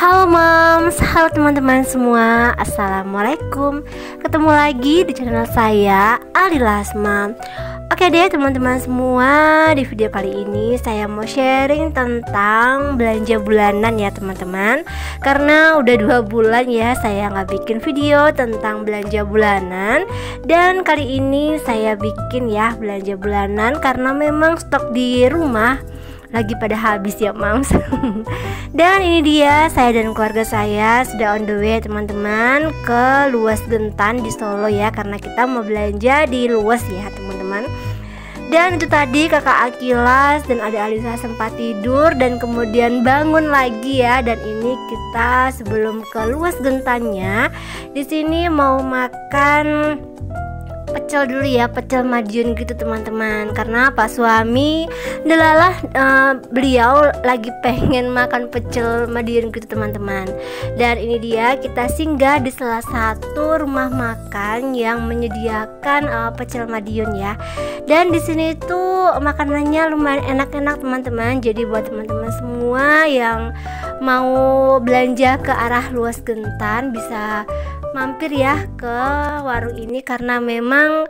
Halo moms, halo teman-teman semua. Assalamualaikum. Ketemu lagi di channel saya, Alilas Mom. Oke deh teman-teman semua, di video kali ini saya mau sharing tentang belanja bulanan ya teman-teman. Karena udah 2 bulan ya saya nggak bikin video tentang belanja bulanan. Dan kali ini saya bikin ya belanja bulanan karena memang stok di rumah lagi pada habis ya moms. Dan ini dia, saya dan keluarga saya sudah on the way teman-teman ke Luas Gentan di Solo ya, karena kita mau belanja di Luas ya teman-teman. Dan itu tadi kakak Akilas dan adik Alisa sempat tidur dan kemudian bangun lagi ya. Dan ini kita sebelum ke Luas Gentannya, di sini mau makan pecel dulu ya, pecel Madiun gitu teman-teman. Karena Pak suami delalah beliau lagi pengen makan pecel Madiun gitu teman-teman. Dan ini dia, kita singgah di salah satu rumah makan yang menyediakan pecel Madiun ya. Dan di sini tuh makanannya lumayan enak-enak teman-teman. Jadi buat teman-teman semua yang mau belanja ke arah Luas Gentan bisa mampir ya ke warung ini karena memang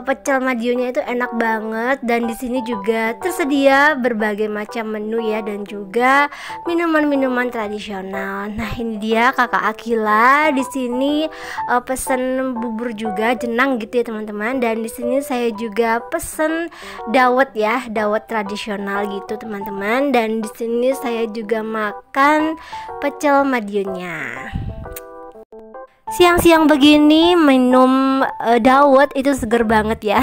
pecel Madionnya itu enak banget. Dan di sini juga tersedia berbagai macam menu ya, dan juga minuman-minuman tradisional. Nah ini dia kakak Akila di sini pesen bubur juga jenang gitu ya teman-teman. Dan di sini saya juga pesen dawet ya, dawet tradisional gitu teman-teman. Dan di sini saya juga makan pecel Madionnya. Siang-siang begini minum dawet itu seger banget ya.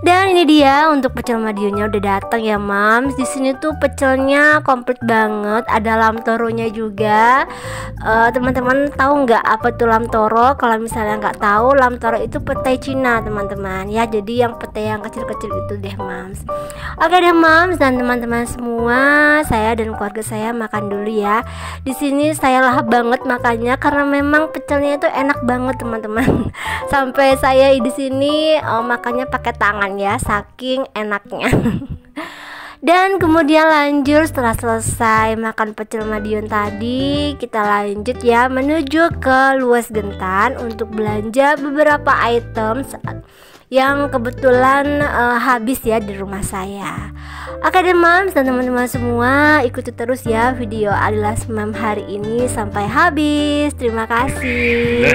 Dan ini dia untuk pecel Madionnya udah datang ya mams. Di sini tuh pecelnya komplit banget, ada lam toronya juga. Teman-teman tahu nggak apa tuh lam toro? Kalau misalnya nggak tahu, lam toro itu petai Cina teman-teman ya. Jadi yang petai yang kecil-kecil itu deh mams. Oke deh mams dan teman-teman semua, saya dan keluarga saya makan dulu ya. Di sini saya lahap banget makannya karena memang pecelnya itu enak banget teman-teman. Sampai saya di sini makannya pakai tangan ya, saking enaknya. Dan kemudian lanjut setelah selesai makan pecel Madiun tadi, kita lanjut ya menuju ke Luas Gentan untuk belanja beberapa item yang kebetulan habis ya di rumah saya. Oke deh moms dan teman-teman semua, ikuti terus ya video Alilas Mom hari ini sampai habis. Terima kasih.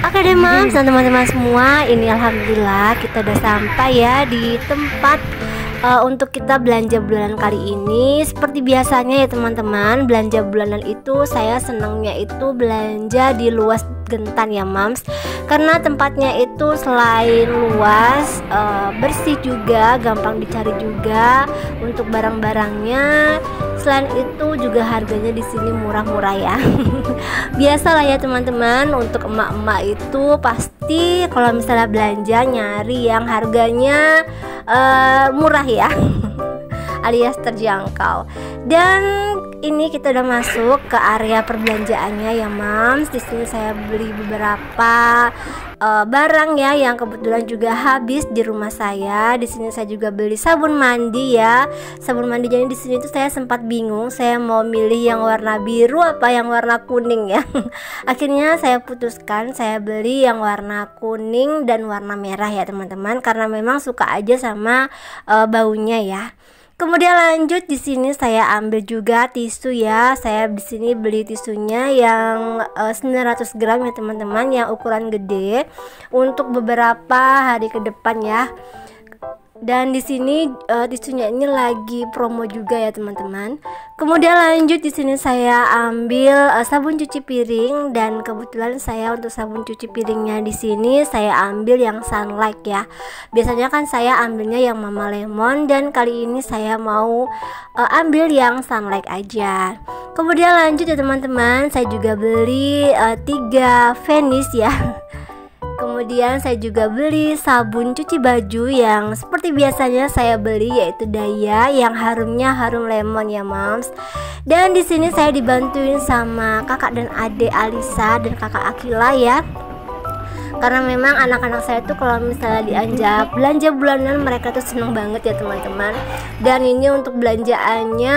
Oke deh moms dan teman-teman semua, ini alhamdulillah kita udah sampai ya di tempat untuk kita belanja bulanan kali ini. Seperti biasanya ya teman-teman, belanja bulanan itu saya senangnya itu belanja di Luas Gentan ya mams, karena tempatnya itu selain luas, bersih juga, gampang dicari juga untuk barang-barangnya. Selain itu juga harganya di sini murah-murah ya. Biasalah ya teman-teman, untuk emak-emak itu pasti kalau misalnya belanja nyari yang harganya murah ya. Alias terjangkau. Dan ini kita udah masuk ke area perbelanjaannya ya mams. Di sini saya beli beberapa barang ya yang kebetulan juga habis di rumah saya. Di sini saya juga beli sabun mandi ya. Sabun mandi, jadi di sini tuh saya sempat bingung saya mau milih yang warna biru apa yang warna kuning ya. Akhirnya saya putuskan saya beli yang warna kuning dan warna merah ya teman-teman, karena memang suka aja sama baunya ya. Kemudian lanjut di sini saya ambil juga tisu ya. Saya di sini beli tisunya yang 900 gram ya teman-teman, yang ukuran gede untuk beberapa hari ke depan ya. Dan di sini tisunya ini lagi promo juga ya teman-teman. Kemudian lanjut di sini saya ambil sabun cuci piring, dan kebetulan saya untuk sabun cuci piringnya di sini saya ambil yang Sunlight ya. Biasanya kan saya ambilnya yang Mama Lemon, dan kali ini saya mau ambil yang Sunlight aja. Kemudian lanjut ya teman-teman, saya juga beli 3 Vanish ya. Kemudian saya juga beli sabun cuci baju yang seperti biasanya saya beli, yaitu Daya yang harumnya harum lemon ya moms. Dan di sini saya dibantuin sama kakak dan adik Alisa dan kakak Akila ya. karena memang anak-anak saya tuh kalau misalnya diajak belanja bulanan mereka tuh seneng banget ya teman-teman. Dan ini untuk belanjaannya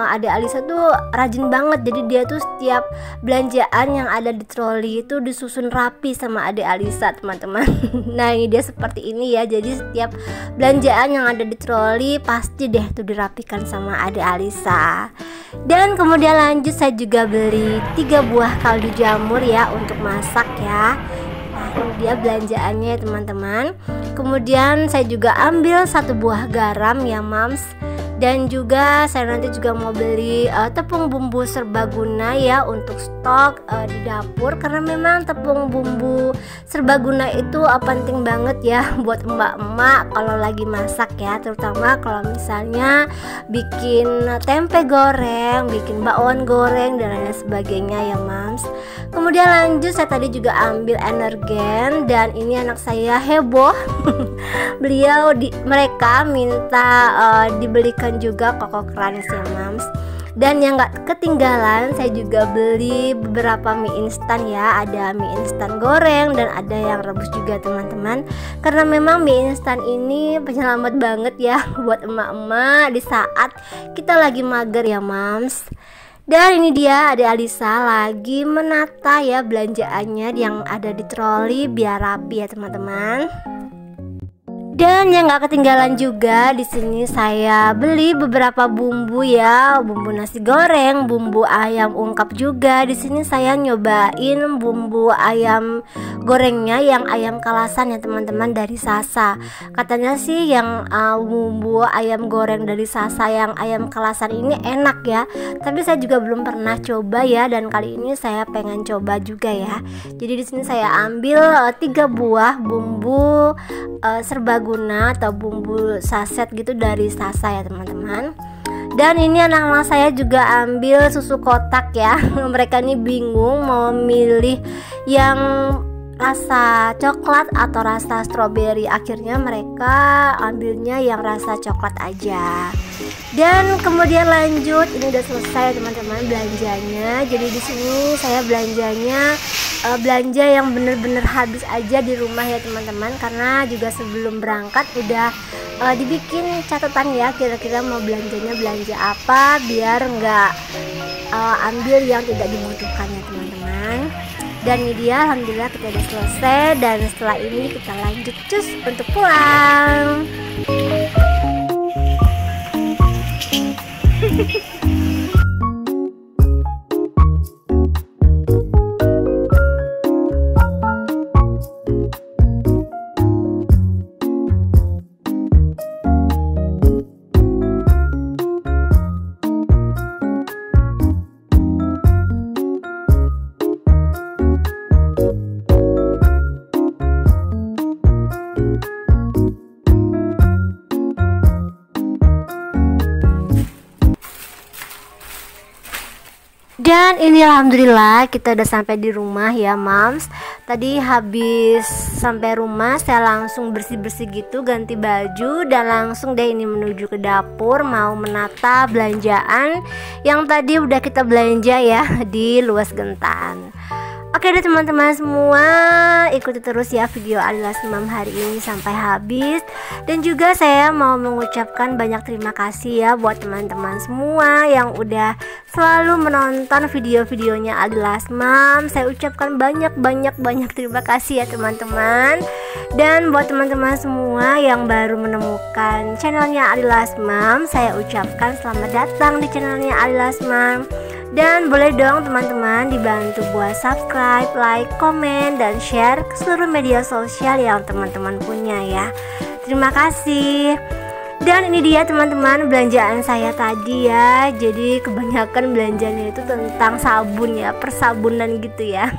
Ade Alisa tuh rajin banget, jadi dia tuh setiap belanjaan yang ada di troli itu disusun rapi sama Ade Alisa teman-teman. Nah ini dia seperti ini ya, jadi setiap belanjaan yang ada di troli pasti deh tuh dirapikan sama Ade Alisa. Dan kemudian lanjut saya juga beli 3 buah kaldu jamur ya untuk masak ya. Nah ini dia belanjaannya ya teman-teman. Kemudian saya juga ambil 1 buah garam ya mams. Dan juga saya nanti juga mau beli tepung bumbu serbaguna ya untuk stok di dapur, karena memang tepung bumbu serbaguna itu penting banget ya buat emak-emak kalau lagi masak ya, terutama kalau misalnya bikin tempe goreng, bikin bakwan goreng dan lain sebagainya ya mams. Kemudian lanjut saya tadi juga ambil energen, dan ini anak saya heboh. Mereka minta dibelikan juga koko kranis ya mams. Dan yang gak ketinggalan saya juga beli beberapa mie instan ya, ada mie instan goreng dan ada yang rebus juga teman-teman, karena memang mie instan ini penyelamat banget ya buat emak-emak di saat kita lagi mager ya mams. Dan ini dia Ade Alisa lagi menata ya belanjaannya yang ada di troli biar rapi ya teman-teman. Dan yang gak ketinggalan juga di sini saya beli beberapa bumbu ya, bumbu nasi goreng, bumbu ayam ungkap juga. Di sini saya nyobain bumbu ayam gorengnya yang ayam kalasan ya teman-teman dari Sasa. Katanya sih yang bumbu ayam goreng dari Sasa yang ayam kalasan ini enak ya. Tapi saya juga belum pernah coba ya, dan kali ini saya pengen coba juga ya. Jadi di sini saya ambil 3 buah bumbu serbaguna atau bumbu saset gitu dari Sasa ya teman-teman. Dan ini anak-anak saya juga ambil susu kotak ya. Mereka ini bingung mau milih yang rasa coklat atau rasa stroberi. Akhirnya mereka ambilnya yang rasa coklat aja. Dan kemudian lanjut, ini udah selesai teman-teman belanjanya. Jadi di sini saya belanjanya belanja yang bener-bener habis aja di rumah ya teman-teman, karena juga sebelum berangkat udah dibikin catatan ya, kira-kira mau belanjanya belanja apa biar nggak ambil yang tidak dibutuhkan ya teman-teman. Dan ini dia, alhamdulillah kita udah selesai, dan setelah ini kita lanjut cus untuk pulang. Dan ini alhamdulillah kita udah sampai di rumah ya mams. Tadi habis sampai rumah saya langsung bersih-bersih gitu, ganti baju, dan langsung deh ini menuju ke dapur mau menata belanjaan yang tadi udah kita belanja ya di Luas Gentan. Oke deh teman-teman semua, ikuti terus ya video Alilas Mam hari ini sampai habis. Dan juga saya mau mengucapkan banyak terima kasih ya buat teman-teman semua yang udah selalu menonton video-videonya Alilas Mam. Saya ucapkan banyak terima kasih ya teman-teman. Dan buat teman-teman semua yang baru menemukan channelnya Alilas Mam, saya ucapkan selamat datang di channelnya Alilas Mam. Dan boleh dong teman-teman dibantu buat subscribe, like, komen, dan share ke seluruh media sosial yang teman-teman punya ya. Terima kasih. Dan ini dia teman-teman belanjaan saya tadi ya. Jadi kebanyakan belanjanya itu tentang sabun ya, persabunan gitu ya.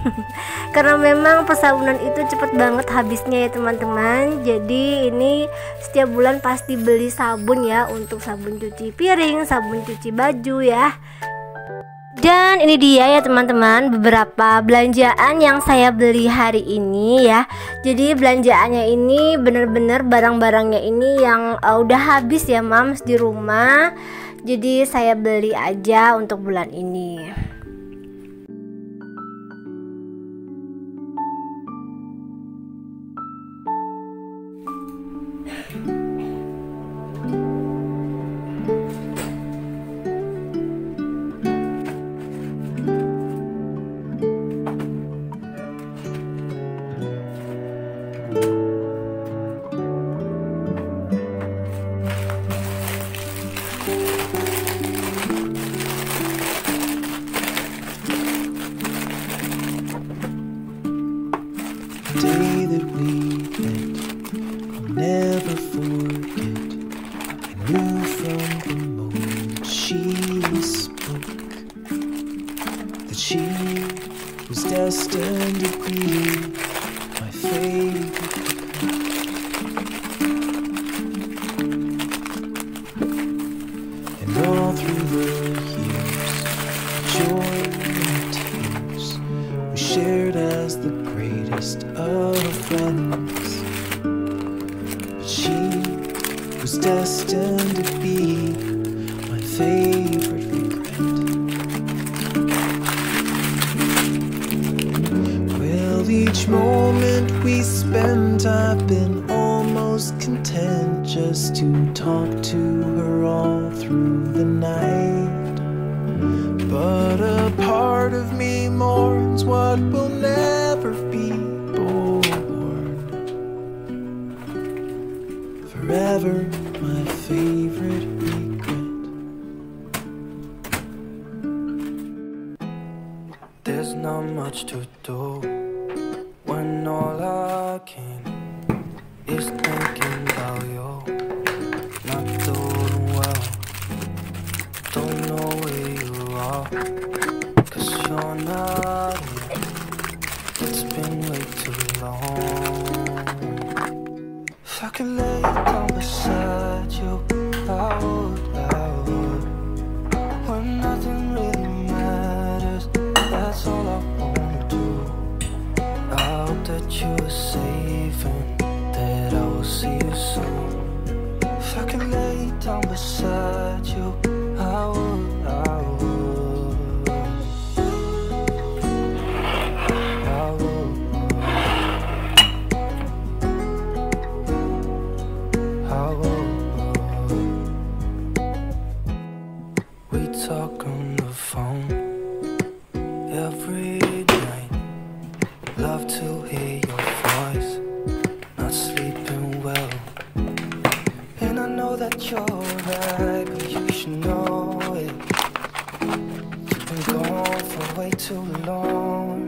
Karena memang persabunan itu cepet banget habisnya ya teman-teman. Jadi ini setiap bulan pasti beli sabun ya, untuk sabun cuci piring, sabun cuci baju ya. Dan ini dia ya teman-teman beberapa belanjaan yang saya beli hari ini ya. Jadi belanjaannya ini bener-bener barang-barangnya ini yang udah habis ya mams di rumah. Jadi saya beli aja untuk bulan ini. never forget. I knew from the moment she spoke that she was destined to be my favorite. And all through the years, joy and tears we shared as the greatest of friends. But she was destined to be my favorite regret. Well, each moment we spent, I've been almost content just to talk to her all through the night. But a part of me mourns what will never be born. Forever my favorite regret. There's not much to do when all I can is thinking about you. Not doing well, don't know where you are, 'cause you're not here. It's been way too long. If I could lay down beside you, I would. When nothing really matters, that's all I wanna do. I hope that you are safe and that I will see you soon. If I could lay down beside you, I would. We talk on the phone every night. Love to hear your voice. Not sleeping well, and I know that you're right, but you should know it. You've been gone for way too long.